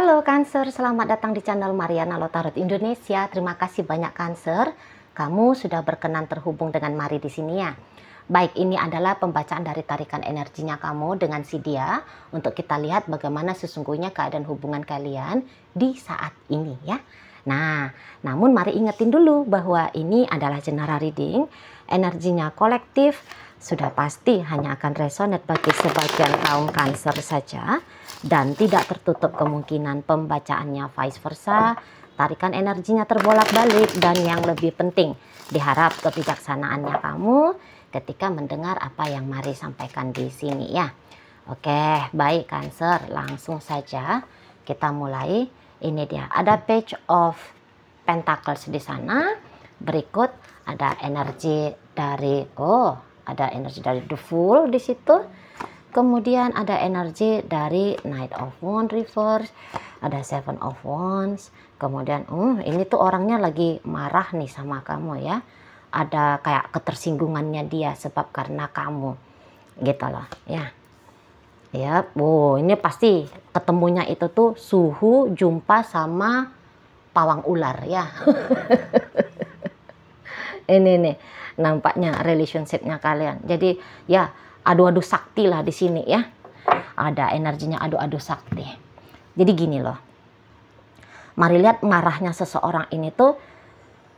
Halo Cancer, selamat datang di channel Mariana Lotarot Indonesia. Terima kasih banyak Cancer, kamu sudah berkenan terhubung dengan Mari di sini ya. Baik, ini adalah pembacaan dari tarikan energinya kamu dengan si dia untuk kita lihat bagaimana sesungguhnya keadaan hubungan kalian di saat ini ya. Nah, namun mari ingetin dulu bahwa ini adalah general reading, energinya kolektif, sudah pasti hanya akan resonate bagi sebagian kaum Cancer saja. Dan tidak tertutup kemungkinan pembacaannya vice versa, tarikan energinya terbolak-balik, dan yang lebih penting, diharap kebijaksanaannya kamu ketika mendengar apa yang Mari sampaikan di sini ya. Oke, baik Cancer, langsung saja kita mulai. Ini dia, ada Page of Pentacles di sana. Berikut ada energi dari, ada energi dari The Fool di situ. Kemudian ada energi dari Knight of Wands reverse, ada Seven of Wands. Kemudian ini tuh orangnya lagi marah nih sama kamu ya. Ada kayak ketersinggungannya dia sebab karena kamu gitu loh ya. Ya, ini pasti ketemunya itu tuh suhu jumpa sama pawang ular ya. Ini nih nampaknya relationship-nya kalian. Jadi ya adu-adu sakti lah di sini ya. Ada energinya adu-adu sakti. Jadi gini loh. Mari lihat marahnya seseorang ini tuh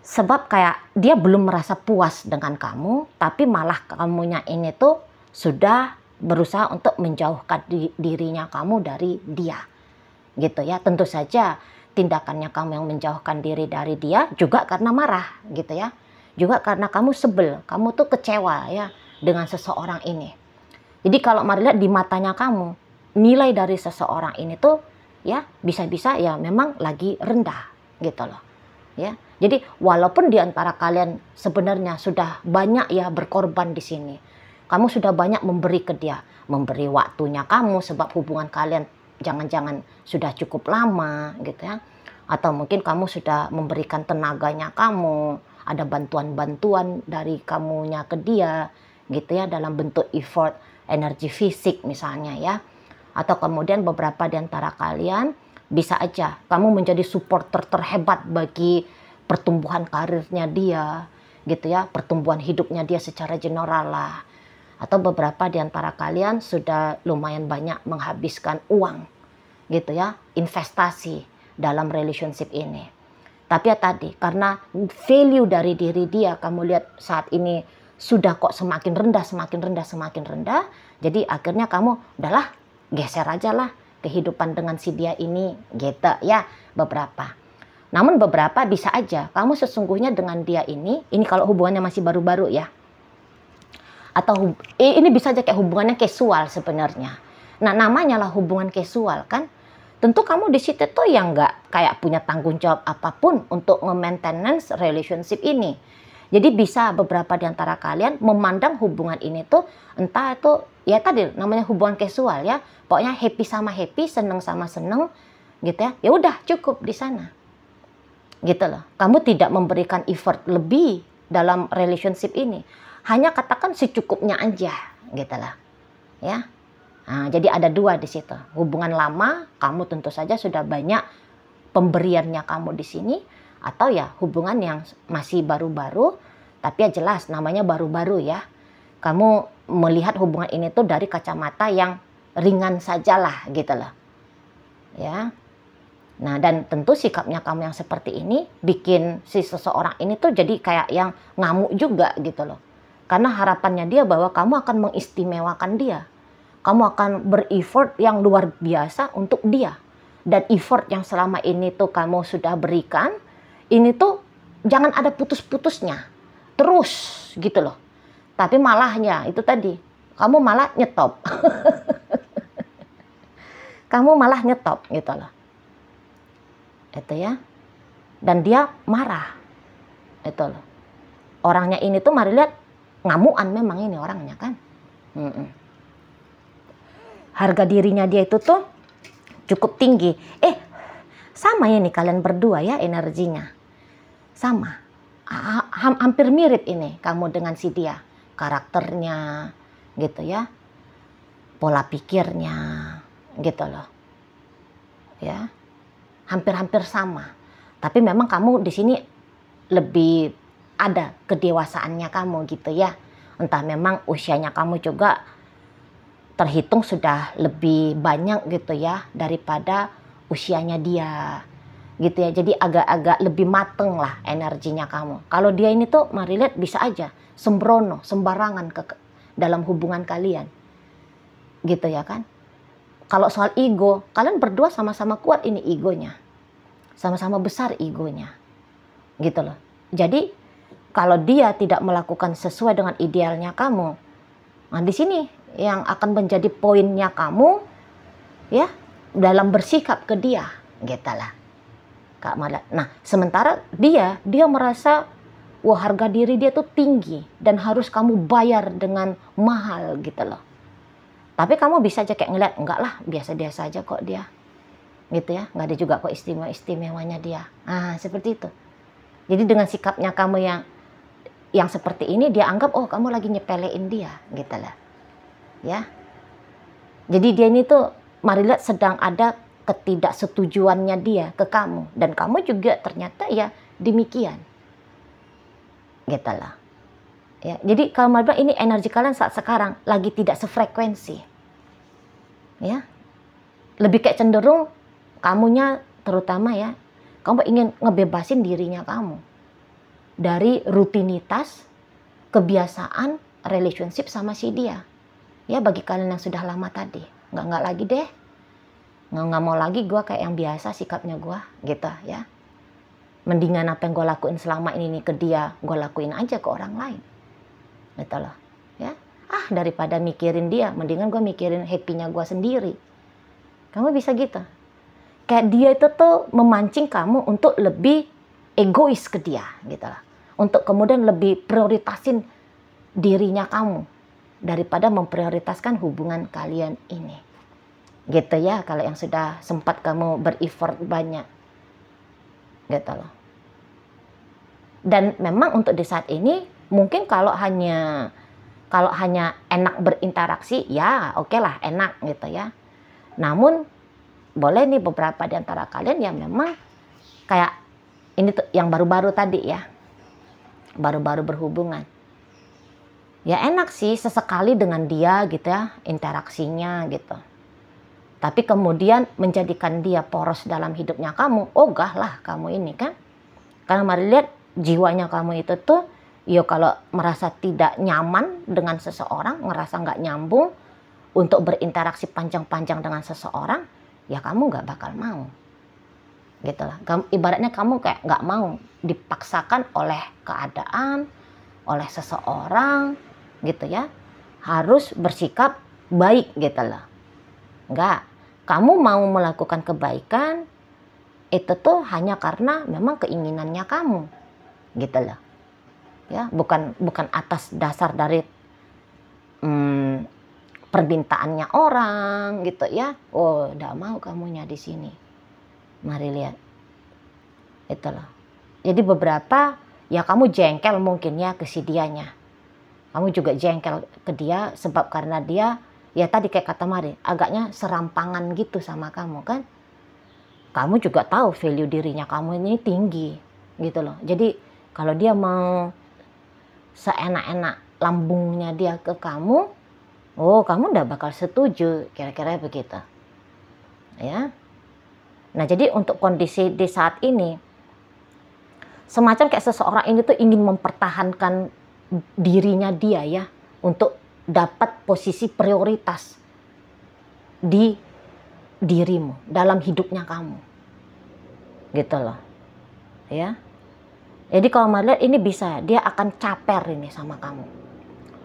sebab kayak dia belum merasa puas dengan kamu, tapi malah kamunya ini tuh sudah berusaha untuk menjauhkan dirinya kamu dari dia. Gitu ya. Tentu saja tindakannya kamu yang menjauhkan diri dari dia juga karena marah gitu ya. Juga karena kamu sebel, kamu tuh kecewa ya dengan seseorang ini. Jadi kalau Mari lihat di matanya kamu, nilai dari seseorang ini tuh ya bisa-bisa ya memang lagi rendah gitu loh. Ya. Jadi walaupun di antara kalian sebenarnya sudah banyak ya berkorban di sini. Kamu sudah banyak memberi ke dia, memberi waktunya kamu sebab hubungan kalian jangan-jangan sudah cukup lama gitu ya. Atau mungkin kamu sudah memberikan tenaganya kamu, ada bantuan-bantuan dari kamunya ke dia gitu ya dalam bentuk effort, energi fisik misalnya ya. Atau kemudian beberapa di antara kalian bisa aja kamu menjadi supporter terhebat bagi pertumbuhan karirnya dia gitu ya, pertumbuhan hidupnya dia secara general lah. Atau beberapa di antara kalian sudah lumayan banyak menghabiskan uang gitu ya, investasi dalam relationship ini. Tapi ya tadi, karena value dari diri dia, kamu lihat saat ini sudah kok semakin rendah, semakin rendah, semakin rendah. Jadi akhirnya kamu, udahlah, geser aja lah kehidupan dengan si dia ini, gitu ya, beberapa. Namun beberapa bisa aja, kamu sesungguhnya dengan dia ini kalau hubungannya masih baru-baru ya. Atau ini bisa aja kayak hubungannya casual sebenarnya. Nah namanya lah hubungan casual kan. Tentu kamu di situ tuh yang nggak kayak punya tanggung jawab apapun untuk nge-maintenance relationship ini. Jadi bisa beberapa di antara kalian memandang hubungan ini tuh entah itu ya tadi namanya hubungan casual ya. Pokoknya happy sama happy, seneng sama seneng gitu ya. Ya udah cukup di sana. Gitu loh. Kamu tidak memberikan effort lebih dalam relationship ini. Hanya katakan secukupnya aja gitu lah. Ya. Nah, jadi ada dua di situ. Hubungan lama, kamu tentu saja sudah banyak pemberiannya kamu di sini, atau ya hubungan yang masih baru-baru, tapi ya jelas namanya baru-baru ya. Kamu melihat hubungan ini tuh dari kacamata yang ringan sajalah gitu loh. Ya. Nah, dan tentu sikapnya kamu yang seperti ini bikin si seseorang ini tuh jadi kayak yang ngamuk juga gitu loh. Karena harapannya dia bahwa kamu akan mengistimewakan dia. Kamu akan ber-effort yang luar biasa untuk dia. Dan effort yang selama ini tuh kamu sudah berikan, ini tuh jangan ada putus-putusnya. Terus gitu loh. Tapi malahnya itu tadi, kamu malah nyetop. Kamu malah nyetop gitu loh. Itu ya. Dan dia marah. Itu loh. Orangnya ini tuh mari lihat, ngamuan memang ini orangnya kan. Harga dirinya dia itu tuh cukup tinggi. Sama ya nih kalian berdua ya energinya. Sama. Hampir mirip ini kamu dengan si dia. Karakternya gitu ya. Pola pikirnya gitu loh. Ya. hampir-hampir sama. Tapi memang kamu di sini lebih ada kedewasaannya kamu gitu ya. Entah memang usianya kamu juga terhitung sudah lebih banyak gitu ya daripada usianya dia gitu ya. Jadi agak-agak lebih mateng lah energinya kamu. Kalau dia ini tuh mari lihat bisa aja sembrono, sembarangan ke dalam hubungan kalian gitu ya kan. Kalau soal ego, kalian berdua sama-sama kuat ini egonya, sama-sama besar egonya gitu loh. Jadi kalau dia tidak melakukan sesuai dengan idealnya kamu, nah di sini yang akan menjadi poinnya kamu ya dalam bersikap ke dia gitu lah Kak Mala. Nah sementara dia merasa wah harga diri dia tuh tinggi dan harus kamu bayar dengan mahal gitu loh. Tapi kamu bisa aja kayak ngeliat enggak lah biasa-biasa aja kok dia gitu ya, nggak ada juga kok istimewanya dia. Nah seperti itu. Jadi dengan sikapnya kamu yang seperti ini dia anggap oh kamu lagi nyepelein dia gitu lah. Ya. Jadi dia ini tuh mari lihat sedang ada ketidaksetujuannya dia ke kamu dan kamu juga ternyata ya demikian. Gitu lah. Ya, jadi kalau mari bilang ini energi kalian saat sekarang lagi tidak sefrekuensi. Ya. Lebih kayak cenderung kamunya terutama ya, kamu ingin ngebebasin dirinya kamu dari rutinitas, kebiasaan, relationship sama si dia. Ya bagi kalian yang sudah lama tadi, nggak lagi deh, nggak mau lagi gue kayak yang biasa sikapnya gue, gitu ya. Mendingan apa yang gue lakuin selama ini ke dia, gue lakuin aja ke orang lain, gitu loh, ya. Daripada mikirin dia, mendingan gue mikirin happy-nya gue sendiri. Kamu bisa gitu. Kayak dia itu tuh memancing kamu untuk lebih egois ke dia, gitu lah. Untuk kemudian lebih prioritasin dirinya kamu daripada memprioritaskan hubungan kalian ini. Gitu ya, kalau yang sudah sempat kamu ber-effort banyak. Gitu loh. Dan memang untuk di saat ini, mungkin kalau hanya enak berinteraksi, ya oke lah, enak gitu ya. Namun, boleh nih beberapa di antara kalian yang memang kayak ini tuh yang baru-baru tadi ya, baru-baru berhubungan. Ya enak sih sesekali dengan dia gitu ya, interaksinya gitu. Tapi kemudian menjadikan dia poros dalam hidupnya kamu, ogah lah kamu ini kan. Karena mari lihat jiwanya kamu itu tuh, yo kalau merasa tidak nyaman dengan seseorang, ngerasa nggak nyambung untuk berinteraksi panjang-panjang dengan seseorang, ya kamu nggak bakal mau. Gitu lah. Ibaratnya kamu kayak nggak mau dipaksakan oleh keadaan, oleh seseorang, gitu ya, harus bersikap baik gitu loh. Enggak, kamu mau melakukan kebaikan itu tuh hanya karena memang keinginannya kamu, gitu loh. Ya, bukan atas dasar dari permintaannya orang, gitu ya. Oh, enggak mau kamunya di sini. Mari lihat, itulah. Jadi beberapa ya kamu jengkel mungkin ya ke si dianya. Kamu juga jengkel ke dia sebab karena dia ya tadi kayak kata Mari agaknya serampangan gitu sama kamu kan. Kamu juga tahu value dirinya kamu ini tinggi gitu loh. Jadi kalau dia mau seenak-enak lambungnya dia ke kamu, oh kamu udah bakal setuju, kira-kira begitu. Ya. Nah jadi untuk kondisi di saat ini, semacam kayak seseorang ini tuh ingin mempertahankan dirinya dia ya, untuk dapat posisi prioritas di dirimu, dalam hidupnya kamu. Gitu loh. Ya. Jadi kalau melihat ini bisa, dia akan caper ini sama kamu.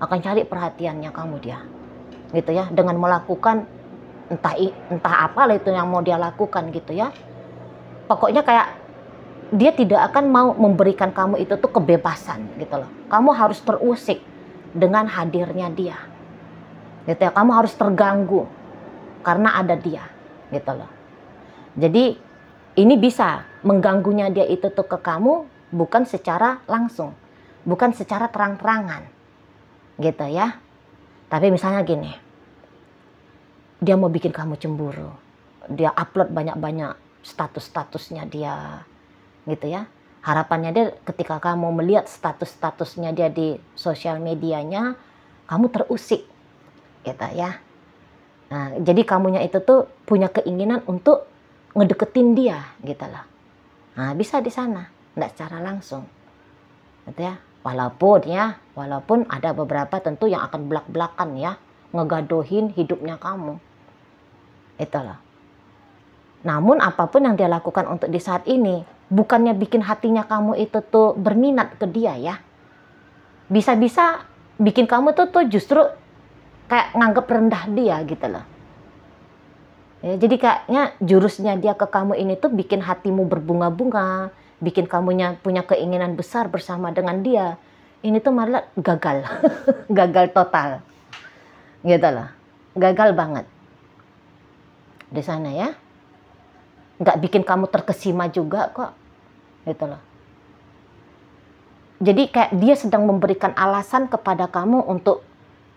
Akan cari perhatiannya kamu dia. Gitu ya, dengan melakukan entah apa lah itu yang mau dia lakukan gitu ya. Pokoknya kayak dia tidak akan mau memberikan kamu itu tuh kebebasan gitu loh. Kamu harus terusik dengan hadirnya dia. Gitu ya, kamu harus terganggu karena ada dia gitu loh. Jadi ini bisa mengganggunya dia itu tuh ke kamu bukan secara langsung, bukan secara terang-terangan. Gitu ya. Tapi misalnya gini. Dia mau bikin kamu cemburu. Dia upload banyak-banyak status-statusnya dia, gitu ya. Harapannya dia ketika kamu melihat status-statusnya dia di sosial medianya, kamu terusik, gitu ya. Nah, jadi kamunya itu tuh punya keinginan untuk ngedeketin dia, gitu lah. Nah, bisa di sana, nggak secara langsung, gitu ya. Walaupun ada beberapa tentu yang akan belak-belakan ya, ngegadohin hidupnya kamu, itulah. Namun apapun yang dia lakukan untuk di saat ini, bukannya bikin hatinya kamu itu tuh berminat ke dia ya. Bisa-bisa bikin kamu tuh justru kayak nganggep rendah dia gitu loh. Ya, jadi kayaknya jurusnya dia ke kamu ini tuh bikin hatimu berbunga-bunga, bikin kamunya punya keinginan besar bersama dengan dia. Ini tuh malah gagal, gagal total, gitu loh, gagal banget di sana ya. Nggak bikin kamu terkesima juga kok, gitu loh. Jadi kayak dia sedang memberikan alasan kepada kamu untuk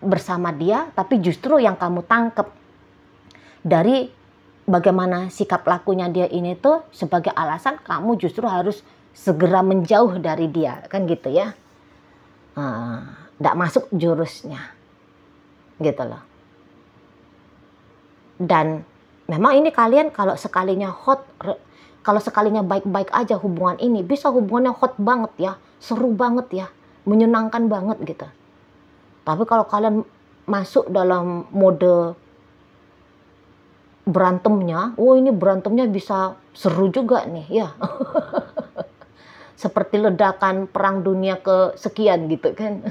bersama dia, tapi justru yang kamu tangkep dari bagaimana sikap lakunya dia ini tuh sebagai alasan kamu justru harus segera menjauh dari dia, kan gitu ya. Nggak masuk jurusnya, gitu loh. Dan memang ini kalian kalau sekalinya kalau sekalinya baik-baik aja hubungan ini, bisa hubungannya hot banget ya, seru banget ya, menyenangkan banget gitu. Tapi kalau kalian masuk dalam mode berantemnya, ini berantemnya bisa seru juga nih ya. Seperti ledakan perang dunia kesekian gitu kan.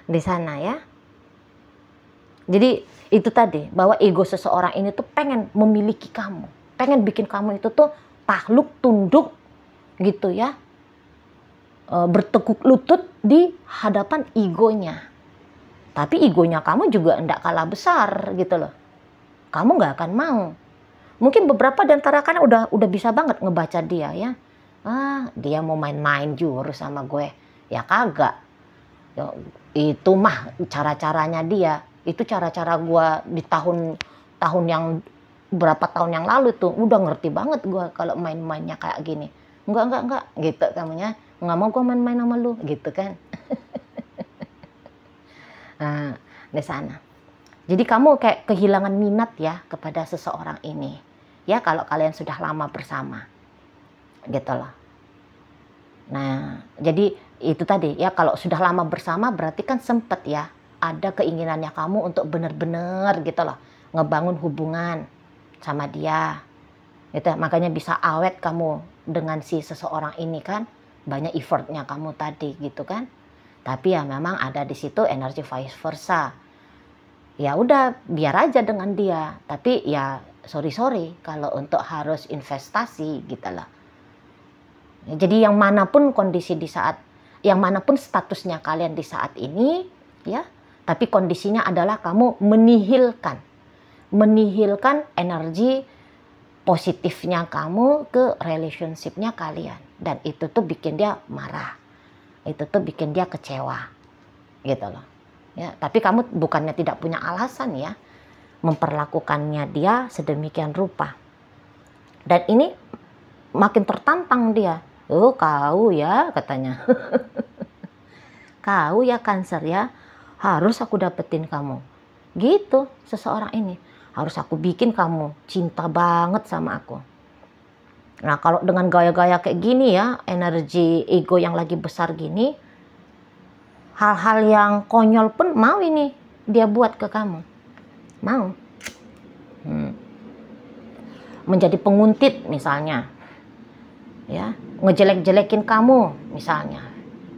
Di sana ya. Jadi itu tadi, bahwa ego seseorang ini tuh pengen memiliki kamu, pengen bikin kamu itu tuh takluk, tunduk gitu ya, bertekuk lutut di hadapan egonya. Tapi egonya kamu juga enggak kalah besar gitu loh. Kamu nggak akan mau. Mungkin beberapa di antara kan udah bisa banget ngebaca dia ya. Dia mau main-main jurus sama gue. Ya kagak. Itu mah cara-caranya dia. Itu cara-cara gue di tahun yang berapa tahun yang lalu tuh. Udah ngerti banget gue kalau main-mainnya kayak gini. Enggak. Gitu kamunya. Nggak mau gue main-main sama lu. Gitu kan. Nah, di sana. Jadi kamu kayak kehilangan minat ya kepada seseorang ini. Ya kalau kalian sudah lama bersama. Gitu loh. Nah, jadi itu tadi ya, kalau sudah lama bersama berarti kan sempet ya ada keinginannya kamu untuk benar-benar gitu loh ngebangun hubungan sama dia. Gitu. Makanya bisa awet kamu dengan si seseorang ini kan, banyak effortnya kamu tadi gitu kan. Tapi ya memang ada di situ energi vice versa. Ya udah biar aja dengan dia, tapi ya sorry kalau untuk harus investasi gitu loh. Jadi yang manapun kondisi di saat, yang manapun statusnya kalian di saat ini ya, tapi kondisinya adalah kamu menihilkan energi positifnya kamu ke relationshipnya kalian, dan itu tuh bikin dia marah, itu tuh bikin dia kecewa gitu loh. Ya, tapi kamu bukannya tidak punya alasan ya memperlakukannya dia sedemikian rupa. Dan ini makin tertantang dia. Kau ya katanya. Kau ya Cancer ya, harus aku dapetin kamu. Gitu seseorang ini. Harus aku bikin kamu cinta banget sama aku. Nah kalau dengan gaya-gaya kayak gini ya, energi ego yang lagi besar gini, hal-hal yang konyol pun mau ini dia buat ke kamu. Mau. Menjadi penguntit misalnya. Ya, ngejelek-jelekin kamu misalnya.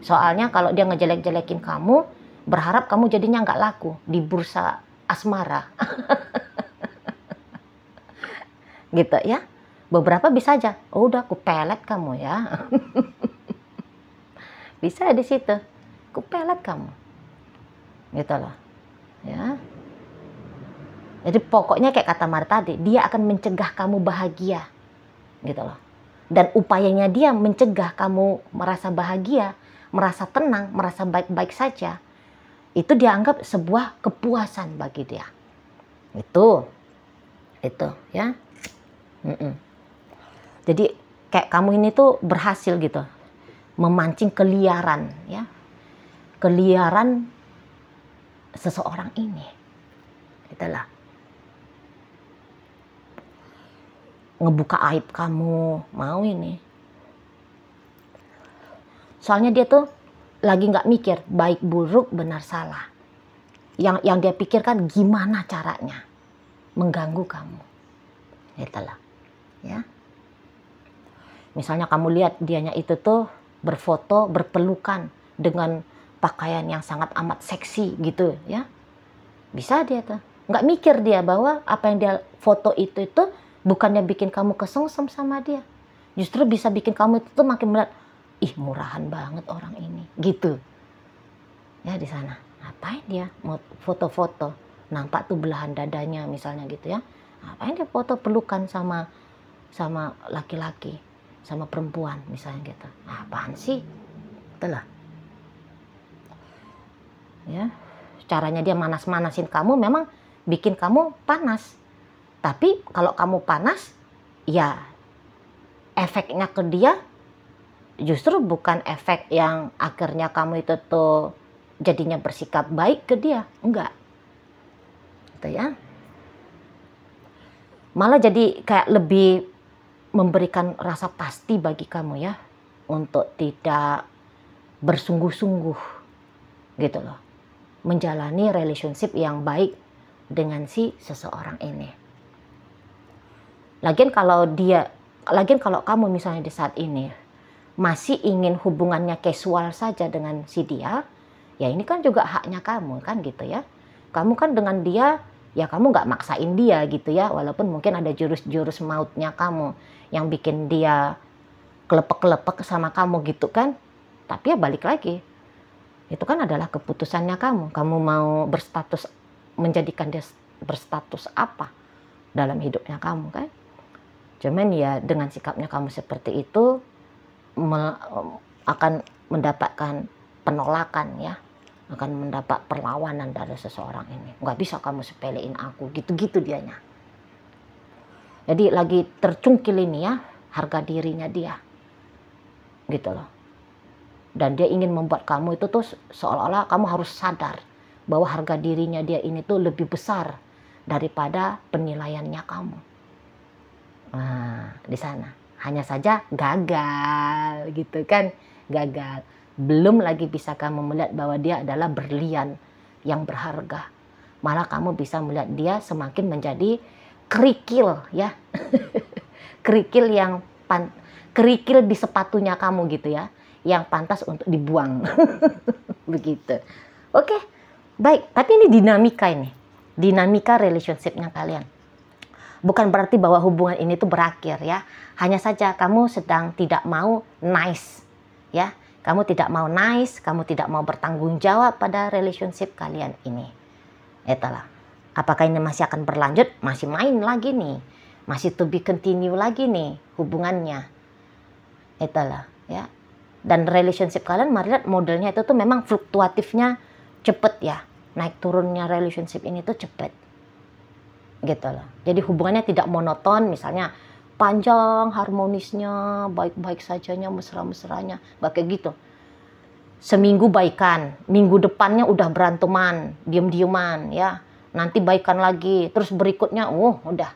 Soalnya kalau dia ngejelek-jelekin kamu, berharap kamu jadinya nggak laku di bursa asmara. Gitu ya. Beberapa bisa aja, udah aku pelet kamu ya. Bisa di situ. Aku pelet kamu, gitu loh, ya. Jadi pokoknya kayak kata Mar tadi, dia akan mencegah kamu bahagia, gitu loh. Dan upayanya dia mencegah kamu merasa bahagia, merasa tenang, merasa baik-baik saja, itu dianggap sebuah kepuasan bagi dia. Itu Itu ya. Jadi kayak kamu ini tuh berhasil gitu memancing keliaran ya. Keliaran seseorang ini. Itulah. Ngebuka aib kamu, mau ini. Soalnya dia tuh lagi nggak mikir baik buruk benar salah. Yang dia pikirkan gimana caranya mengganggu kamu. Itulah. Ya. Misalnya kamu lihat dianya itu tuh berfoto berpelukan dengan pakaian yang sangat amat seksi gitu ya. Bisa dia tuh. Nggak mikir dia bahwa apa yang dia foto itu bukannya bikin kamu kesengsem sama dia. Justru bisa bikin kamu itu tuh makin melihat, ih murahan banget orang ini. Gitu. Ya di sana. Ngapain dia mau foto-foto? Nampak tuh belahan dadanya misalnya gitu ya. Ngapain dia foto pelukan sama laki-laki, sama perempuan misalnya gitu. Apaan sih? Itulah. Ya. Caranya dia manas-manasin kamu memang bikin kamu panas. Tapi kalau kamu panas, ya efeknya ke dia justru bukan efek yang akhirnya kamu itu tuh jadinya bersikap baik ke dia. Enggak. Gitu ya. Malah jadi kayak lebih memberikan rasa pasti bagi kamu ya. Untuk tidak bersungguh-sungguh. Gitu loh. Menjalani relationship yang baik dengan si seseorang ini. Lagian kalau kamu misalnya di saat ini masih ingin hubungannya casual saja dengan si dia, ya ini kan juga haknya kamu kan gitu ya. Kamu kan dengan dia, ya kamu nggak maksain dia gitu ya, walaupun mungkin ada jurus-jurus mautnya kamu yang bikin dia kelepek-kelepek sama kamu gitu kan. Tapi ya balik lagi. Itu kan adalah keputusannya kamu. Kamu mau menjadikan dia berstatus apa dalam hidupnya kamu kan. Cuman ya dengan sikapnya kamu seperti itu akan mendapatkan penolakan ya. Akan mendapat perlawanan dari seseorang ini. Nggak bisa kamu sepelein aku. Gitu-gitu dianya. Jadi lagi tercungkil ini ya. Harga dirinya dia. Gitu loh. Dan dia ingin membuat kamu itu tuh seolah-olah kamu harus sadar bahwa harga dirinya dia ini tuh lebih besar daripada penilaiannya kamu. Nah, di sana. Hanya saja gagal gitu kan. Gagal. Belum lagi bisa kamu melihat bahwa dia adalah berlian yang berharga. Malah kamu bisa melihat dia semakin menjadi kerikil ya. Kerikil di sepatunya kamu gitu ya. Yang pantas untuk dibuang. Begitu. Oke, baik. Tapi ini dinamika ini. Dinamika relationship-nya kalian. Bukan berarti bahwa hubungan ini tuh berakhir ya. Hanya saja kamu sedang tidak mau nice. Ya, kamu tidak mau nice, kamu tidak mau bertanggung jawab pada relationship kalian ini. Itulah. Apakah ini masih akan berlanjut? Masih main lagi nih. Masih to be continue lagi nih hubungannya. Itulah, ya. Dan relationship kalian, mari lihat modelnya itu tuh memang fluktuatifnya cepet ya. Naik turunnya relationship ini tuh cepet. Gitu loh. Jadi hubungannya tidak monoton, misalnya panjang, harmonisnya, baik-baik sajanya, mesra-mesranya. Gak kayak gitu. Seminggu baikan, minggu depannya udah beranteman, diem-dieman ya. Nanti baikan lagi, terus berikutnya, udah.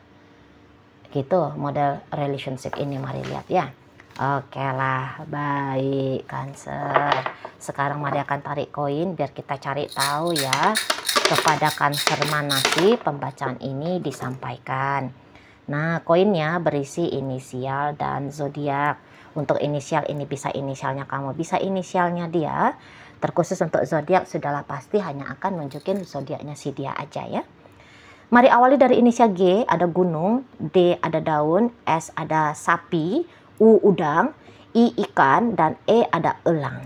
Gitu model relationship ini, mari lihat ya. Oke lah, baik Cancer. Sekarang mari akan tarik koin biar kita cari tahu ya kepada Cancer mana sih pembacaan ini disampaikan. Nah, koinnya berisi inisial dan zodiak. Untuk inisial ini bisa inisialnya kamu, bisa inisialnya dia. Terkhusus untuk zodiak sudahlah pasti hanya akan nunjukin zodiaknya si dia aja ya. Mari awali dari inisial G, ada gunung, D ada daun, S ada sapi, U udang, I ikan, dan E ada elang.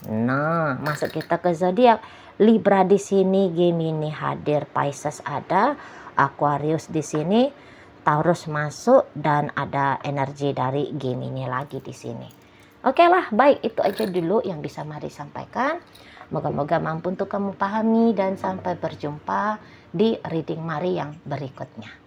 Nah, masuk kita ke zodiak. Libra di sini, Gemini hadir, Pisces ada, Aquarius di sini, Taurus masuk, dan ada energi dari Gemini lagi di sini. Oke lah, baik, itu aja dulu yang bisa Mari sampaikan. Moga-moga mampu untuk kamu pahami dan sampai berjumpa di reading Mari yang berikutnya.